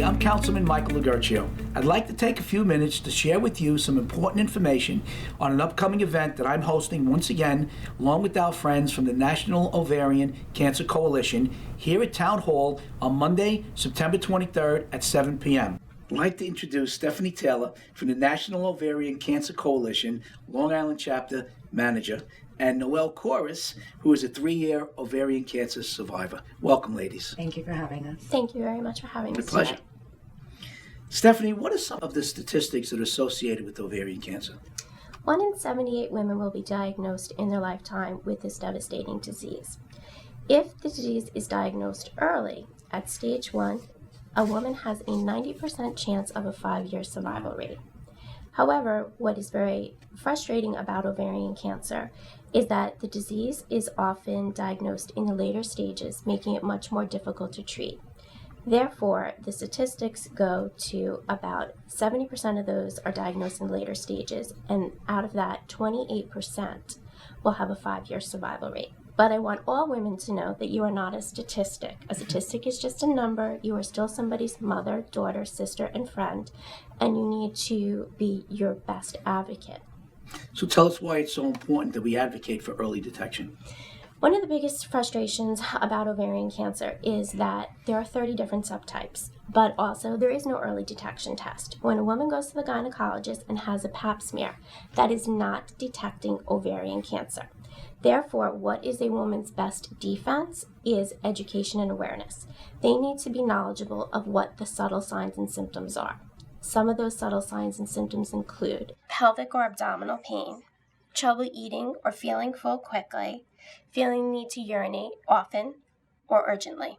I'm Councilman Michael Lagurcio. I'd like to take a few minutes to share with you some important information on an upcoming event that I'm hosting once again, along with our friends from the National Ovarian Cancer Coalition, here at Town Hall on Monday, September 23rd at 7 p.m. I'd like to introduce Stephanie Taylor from the National Ovarian Cancer Coalition, Long Island Chapter Manager, and Noelle Corris, who is a 3-year ovarian cancer survivor. Welcome, ladies. Thank you for having us. Thank you very much for having us. My pleasure. Today. Stephanie, what are some of the statistics that are associated with ovarian cancer? 1 in 78 women will be diagnosed in their lifetime with this devastating disease. If the disease is diagnosed early, at stage 1, a woman has a 90% chance of a 5-year survival rate. However, what is very frustrating about ovarian cancer is that the disease is often diagnosed in the later stages, making it much more difficult to treat. Therefore, the statistics go to about 70% of those are diagnosed in the later stages, and out of that, 28% will have a 5-year survival rate. But I want all women to know that you are not a statistic. A statistic is just a number. You are still somebody's mother, daughter, sister, and friend, and you need to be your best advocate. So tell us why it's so important that we advocate for early detection. One of the biggest frustrations about ovarian cancer is that there are 30 different subtypes, but also there is no early detection test. When a woman goes to the gynecologist and has a pap smear, that is not detecting ovarian cancer. Therefore, what is a woman's best defense is education and awareness. They need to be knowledgeable of what the subtle signs and symptoms are. Some of those subtle signs and symptoms include pelvic or abdominal pain, trouble eating or feeling full quickly, feeling the need to urinate often or urgently.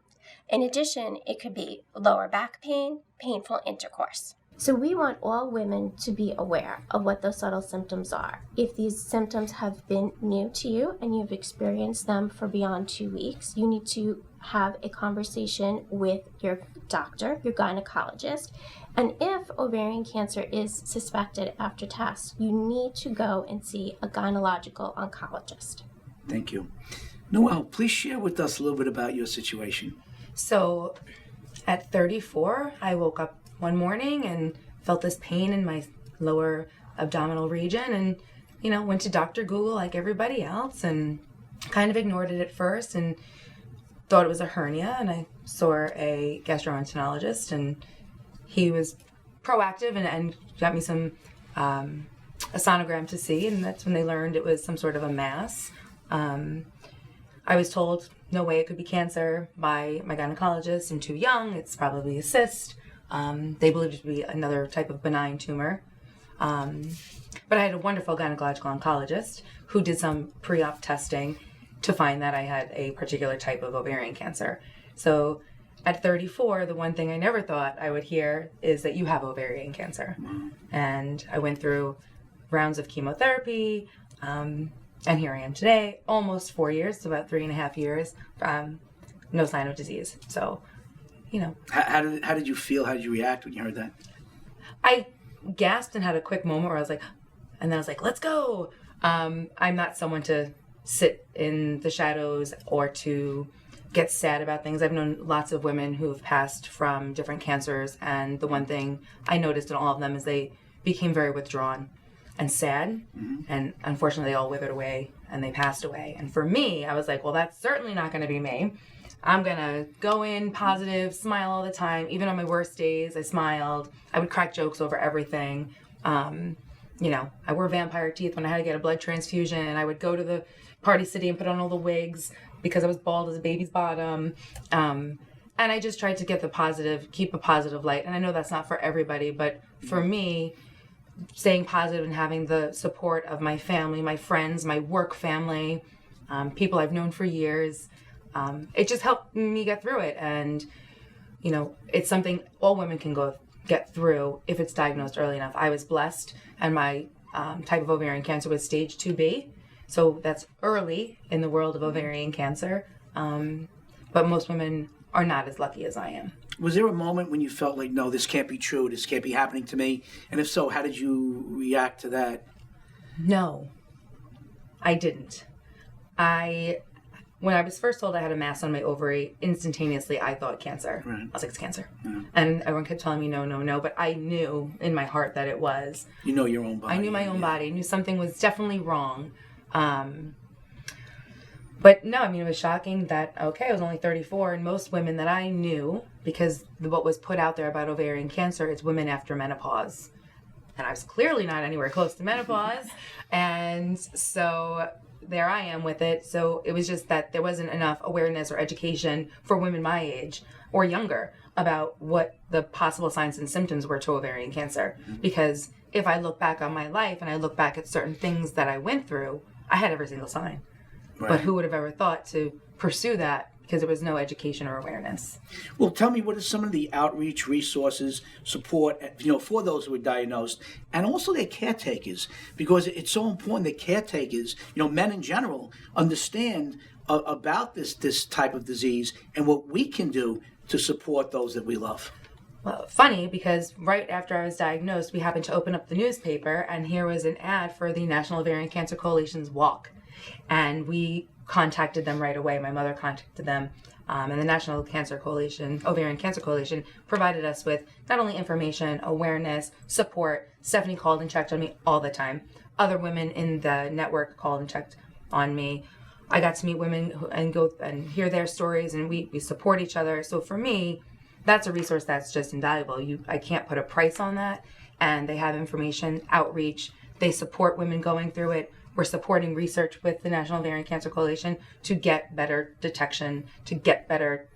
In addition, it could be lower back pain, painful intercourse. So we want all women to be aware of what those subtle symptoms are. If these symptoms have been new to you and you've experienced them for beyond 2 weeks, you need to have a conversation with your doctor, your gynecologist. And if ovarian cancer is suspected after tests, you need to go and see a gynecological oncologist. Thank you. Noelle, please share with us a little bit about your situation. So at 34, I woke up one morning and felt this pain in my lower abdominal region and, went to Dr. Google like everybody else and kind of ignored it at first and thought it was a hernia. And I saw a gastroenterologist and he was proactive and got me some a sonogram to see, and that's when they learned it was some sort of a mass. I was told no way it could be cancer by my gynecologist. I'm too young. It's probably a cyst. They believed it to be another type of benign tumor. But I had a wonderful gynecological oncologist who did some pre-op testing to find that I had a particular type of ovarian cancer. So at 34, the one thing I never thought I would hear is that you have ovarian cancer. And I went through rounds of chemotherapy, and here I am today, almost 4 years, about 3.5 years, no sign of disease. So, How did you feel? How did you react when you heard that? I gasped and had a quick moment where I was like, and then I was like, let's go. I'm not someone to sit in the shadows or to get sad about things. I've known lots of women who've passed from different cancers, and the one thing I noticed in all of them is they became very withdrawn and sad, and unfortunately they all withered away and they passed away. And for me, I was like, well, that's certainly not going to be me. I'm going to go in positive, smile all the time. Even on my worst days, I smiled. I would crack jokes over everything. I wore vampire teeth when I had to get a blood transfusion, and I would go to the Party City and put on all the wigs because I was bald as a baby's bottom. And I just tried to keep a positive light. And I know that's not for everybody, but for me, staying positive and having the support of my family, my friends, my work family, people I've known for years, it just helped me get through it. And, it's something all women can get through if it's diagnosed early enough. I was blessed, and my type of ovarian cancer was stage 2B. So that's early in the world of ovarian cancer. But most women are not as lucky as I am. Was there a moment when you felt like, no, this can't be true, this can't be happening to me? And if so, how did you react to that? No, I didn't. I when I was first told I had a mass on my ovary, instantaneously I thought cancer. Right. I was like, it's cancer. Yeah. And everyone kept telling me no, but I knew in my heart that it was. You know your own body. I knew my own body. I knew something was definitely wrong. But no, I mean, it was shocking that, okay, I was only 34, and most women that I knew, because what was put out there about ovarian cancer, it's women after menopause. And I was clearly not anywhere close to menopause. And so there I am with it. So it was just that there wasn't enough awareness or education for women my age or younger about what the possible signs and symptoms were to ovarian cancer. Because if I look back on my life and I look back at certain things that I went through, I had every single sign. Right. But who would have ever thought to pursue that, because there was no education or awareness? Well, tell me, what are some of the outreach, resources, support, for those who are diagnosed, and also their caretakers? Because it's so important that caretakers, men in general, understand about this type of disease and what we can do to support those that we love. Well, funny, because right after I was diagnosed, we happened to open up the newspaper, and here was an ad for the National Ovarian Cancer Coalition's walk. And we contacted them right away. My mother contacted them, and the National Cancer Coalition, Ovarian Cancer Coalition, provided us with not only information, awareness, support. Stephanie called and checked on me all the time. Other women in the network called and checked on me. I got to meet women and go and hear their stories, and we support each other. So for me, that's a resource that's just invaluable. I can't put a price on that. And they have information, outreach. They support women going through it. We're supporting research with the National Ovarian Cancer Coalition to get better detection, to get better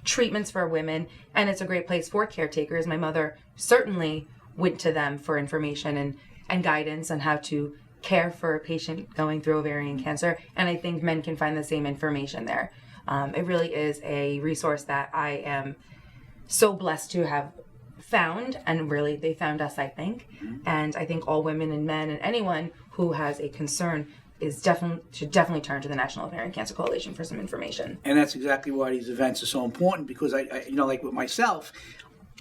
treatments for women. And it's a great place for caretakers. My mother certainly went to them for information and guidance on how to care for a patient going through ovarian cancer. And I think men can find the same information there. It really is a resource that I am so blessed to have found, and really they found us, I think. And I think all women and men and anyone who has a concern should definitely turn to the National Ovarian Cancer Coalition for some information. And that's exactly why these events are so important, because I like with myself,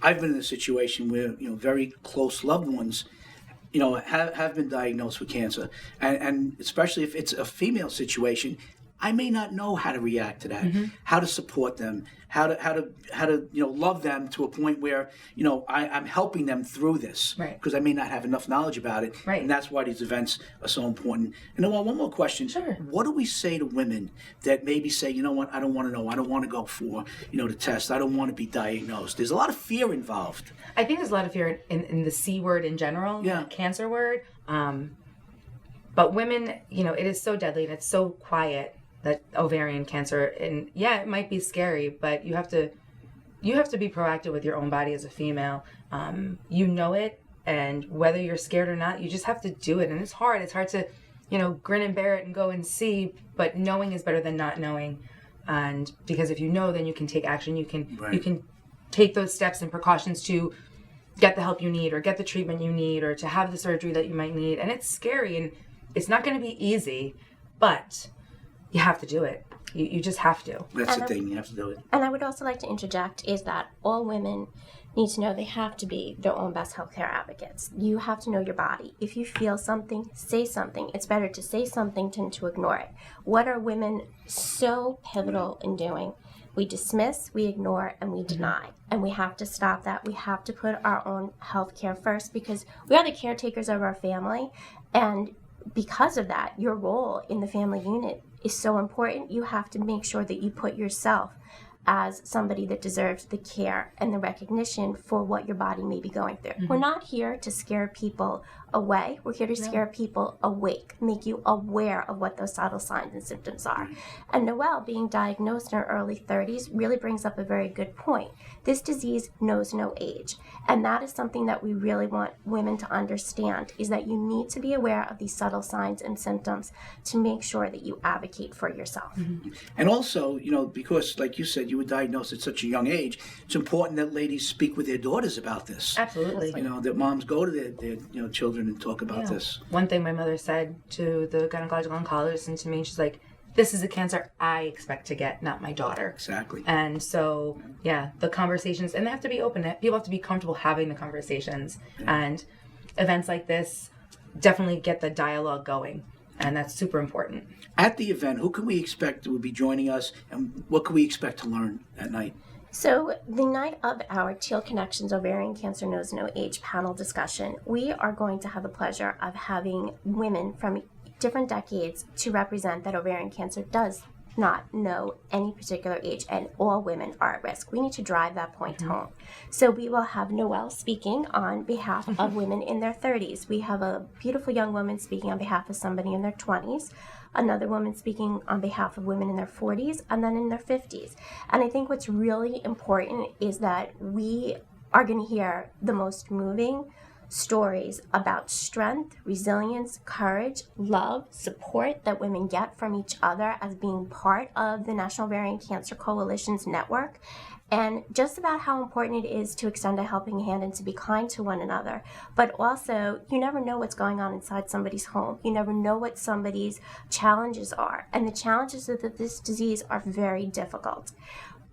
I've been in a situation where very close loved ones have been diagnosed with cancer, and especially if it's a female situation, I may not know how to react to that, how to support them, how to love them to a point where I'm helping them through this, right? Because I may not have enough knowledge about it, right? And that's why these events are so important. And then one more question: sure. What do we say to women that maybe say, I don't want to know, I don't want to go for the test, I don't want to be diagnosed? There's a lot of fear involved. I think there's a lot of fear in the C word in general, the cancer word. But women, it is so deadly and it's so quiet. That ovarian cancer, and it might be scary, but you have to be proactive with your own body as a female. You know it, and whether you're scared or not, you just have to do it. And it's hard. It's hard to, grin and bear it and go and see. But knowing is better than not knowing, and because if you know, then you can take action. You can take those steps and precautions to get the help you need, or get the treatment you need, or to have the surgery that you might need. And it's scary, and it's not going to be easy, but you have to do it. You just have to. That's the thing. You have to do it. And I would also like to interject is that all women need to know they have to be their own best healthcare advocates. You have to know your body. If you feel something, say something. It's better to say something than to ignore it. What are women so pivotal in doing? We dismiss, we ignore, and we deny. And we have to stop that. We have to put our own healthcare first, because we are the caretakers of our family. And because of that, your role in the family unit is so important. You have to make sure that you put yourself as somebody that deserves the care and the recognition for what your body may be going through. We're not here to scare people away. We're here to scare people awake, make you aware of what those subtle signs and symptoms are. And Noelle, being diagnosed in her early 30s, really brings up a very good point. This disease knows no age. And that is something that we really want women to understand, is that you need to be aware of these subtle signs and symptoms to make sure that you advocate for yourself. And also, because like you said, you were diagnosed at such a young age, it's important that ladies speak with their daughters about this. Absolutely. That moms go to their children and talk about this. One thing my mother said to the gynecological oncologist and to me, she's like, this is a cancer I expect to get, not my daughter. Exactly. And so, the conversations, and they have to be open. People have to be comfortable having the conversations. And events like this definitely get the dialogue going. And that's super important. At the event, who can we expect will be joining us, and what can we expect to learn that night? So the night of our Teal Connections Ovarian Cancer Knows No Age panel discussion, we are going to have the pleasure of having women from different decades to represent that ovarian cancer does not know any particular age, and all women are at risk. We need to drive that point home. So we will have Noelle speaking on behalf of women in their 30s. We have a beautiful young woman speaking on behalf of somebody in their 20s, another woman speaking on behalf of women in their 40s, and then in their 50s. And I think what's really important is that we are going to hear the most moving stories about strength, resilience, courage, love, support that women get from each other as being part of the National Ovarian Cancer Coalition's network, and just about how important it is to extend a helping hand and to be kind to one another. But also, you never know what's going on inside somebody's home. You never know what somebody's challenges are, and the challenges of this disease are very difficult.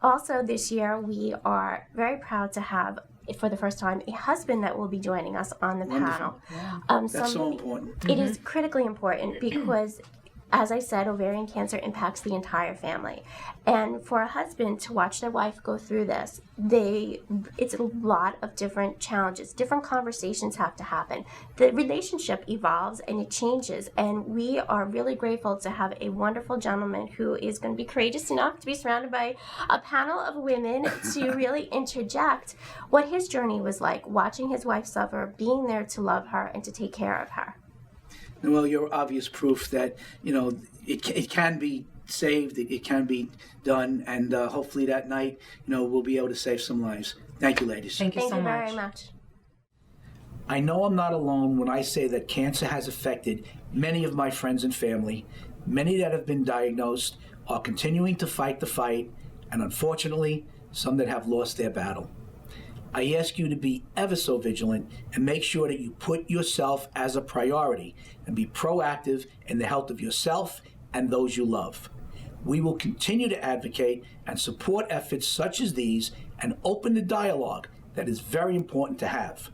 Also, this year, we are very proud to have, for the first time, a husband that will be joining us on the panel. Yeah. That's so important. It is critically important because, as I said, ovarian cancer impacts the entire family. And for a husband to watch their wife go through this, it's a lot of different challenges. Different conversations have to happen. The relationship evolves and it changes. And we are really grateful to have a wonderful gentleman who is going to be courageous enough to be surrounded by a panel of women to really interject what his journey was like, watching his wife suffer, being there to love her and to take care of her. Well, you're obvious proof that, it can be saved, it can be done, and hopefully that night, we'll be able to save some lives. Thank you, ladies. Thank you so much. Very much. I know I'm not alone when I say that cancer has affected many of my friends and family. Many that have been diagnosed are continuing to fight the fight, and unfortunately, some that have lost their battle. I ask you to be ever so vigilant and make sure that you put yourself as a priority and be proactive in the health of yourself and those you love. We will continue to advocate and support efforts such as these and open the dialogue that is very important to have.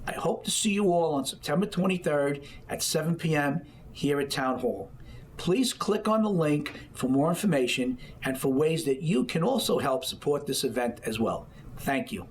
I hope to see you all on September 23rd at 7 p.m. here at Town Hall. Please click on the link for more information and for ways that you can also help support this event as well. Thank you.